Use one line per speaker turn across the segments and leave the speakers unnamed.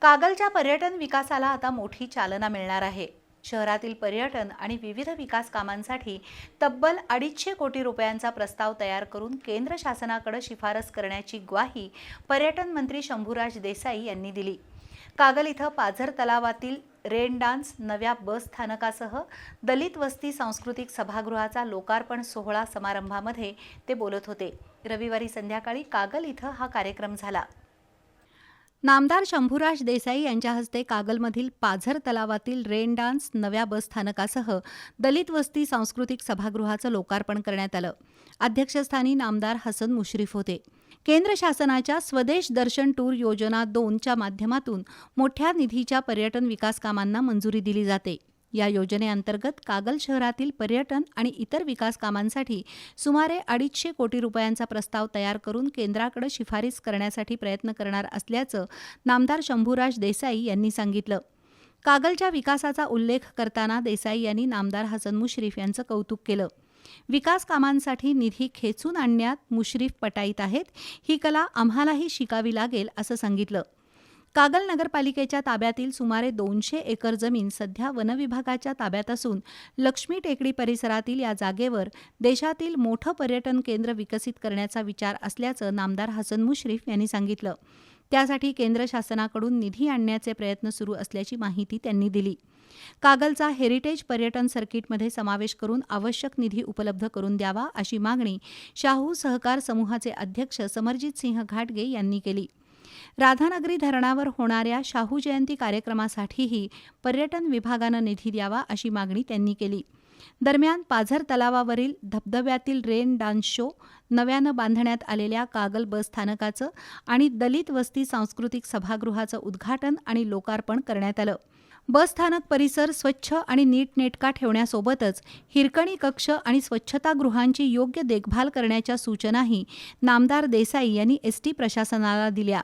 कागलच्या पर्यटन विकासाला आता मोठी चालना मिळणार आहे। शहरातील पर्यटन आणि विविध विकास कामांसाठी तब्बल 250 कोटी रुपयांचा प्रस्ताव तयार करून केंद्र शासनाकडे शिफारस करण्याची ग्वाही पर्यटन मंत्री शंभूराज देसाई यांनी दिली। कागल इथं पाझर तलावातील रेन डान्स नव्या बस स्थानकासह दलित वस्ती सांस्कृतिक सभागृहाचा लोकार्पण सोहळा समारंभामध्ये ते बोलत होते। रविवारी संध्याकाळी कागल इथं हा कार्यक्रम झाला। नामदार शंभूराज देसाई यांच्या हस्ते कागलमधील पाझर तलावातील रेन डान्स नव्या बस स्थानकासह दलित वस्ती सांस्कृतिक सभागृहाचं लोकार्पण करण्यात आलं। अध्यक्षस्थानी नामदार हसन मुश्रीफ होते। केंद्र शासनाच्या स्वदेश दर्शन टूर योजना 2च्या माध्यमातून मोठ्या निधीच्या पर्यटन विकास कामांना मंजुरी दिली जाते। या योजनेअंतर्गत कागल शहरातील पर्यटन आणि इतर विकास कामांसाठी सुमारे 250 कोटी रुपयांचा प्रस्ताव तयार करून केंद्राकडे शिफारस करण्यासाठी प्रयत्न करणार असल्याचं नामदार शंभूराज देसाई यांनी सांगितलं। कागलच्या विकासाचा उल्लेख करताना देसाई यांनी नामदार हसन मुश्रीफ यांचं कौतुक केलं। विकास कामांसाठी निधी खेचून आणण्यात मुश्रीफ पटाईत आहेत, ही कला आम्हालाही शिकावी लागेल असं सांगितलं। कागल नगरपालिकेच्या ताब्यातील सुमारे 200 एकर जमीन सध्या वनविभागाच्या ताब्यात असून लक्ष्मी टेकडी परिसरातील या जागेवर देशातील मोठं पर्यटन केंद्र विकसित करण्याचा विचार असल्याचं नामदार हसन मुश्रीफ यांनी सांगितलं। त्यासाठी केंद्र शासनाकडून निधी आणण्याचे प्रयत्न सुरू असल्याची माहिती त्यांनी दिली। कागलचा हेरिटेज पर्यटन सर्किटमध्ये समावेश करून आवश्यक निधी उपलब्ध करून द्यावा अशी मागणी शाहू सहकार समूहाचे अध्यक्ष समरजित सिंह घाटगे यांनी केली। राधानगरी धरणावर होणाऱ्या शाहू जयंती कार्यक्रमासाठीही पर्यटन विभागानं निधी द्यावा अशी मागणी त्यांनी केली। दरम्यान पाझर तलावावरील धबधब्यातील रेन डान्स शो, नव्यानं बांधण्यात आलेल्या कागल बस स्थानकाचं आणि दलित वस्ती सांस्कृतिक सभागृहाचं उद्घाटन आणि लोकार्पण करण्यात आलं। बस स्थानक परिसर स्वच्छ आणि नीटनेटका ठेवण्यासोबतच हिरकणी कक्ष आणि स्वच्छतागृहांची योग्य देखभाल करण्याच्या सूचनाही नामदार देसाई यांनी एसटी प्रशासनाला दिल्या।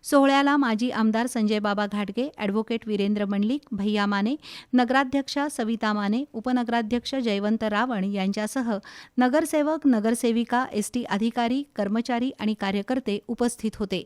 सोहळ्याला माजी आमदार संजय बाबा घाटगे, ॲडव्होकेट वीरेंद्र मंडलिक, भैया माने, नगराध्यक्षा सविता माने, उपनगराध्यक्ष जयवंत रावण यांच्यासह नगरसेवक, नगरसेविका, एसटी अधिकारी, कर्मचारी आणि कार्यकर्ते उपस्थित होते।